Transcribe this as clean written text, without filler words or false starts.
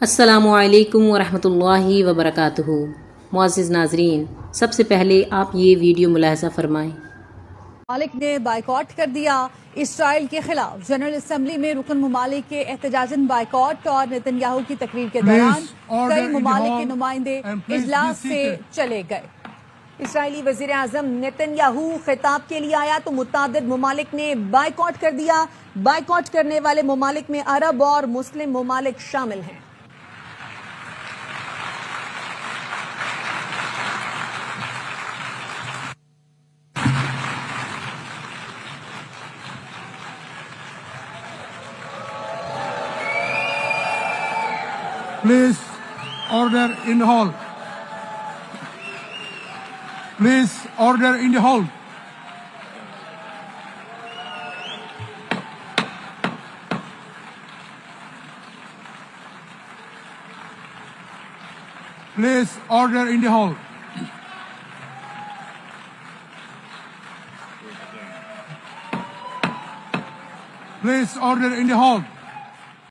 अस्सलामुअलैकुम वरहमतुल्लाहि वबरकातुहू। मुअज़्ज़िज़ नाज़रीन, सबसे पहले आप ये वीडियो मुलाहज़ा फरमाएं। ममालिक ने बाइकॉट कर दिया इसराइल के खिलाफ। जनरल असम्बली में रुकन ममालिक के एहतजाजन बाइकॉट और नितिन याहू की तकरीर के दौरान कई ममालिक के नुमाइंदे इजलास से चले गए। इसराइली वज़ीर आज़म नितिन याहू खिताब के लिए आया तो मुतादिद ममालिक ने बाइकॉट कर दिया। बाइकॉट करने वाले ममालिक में अरब और मुस्लिम ममालिक शामिल हैं। Please order in the hall. Please order in the hall. Please order in the hall. Please order in the hall.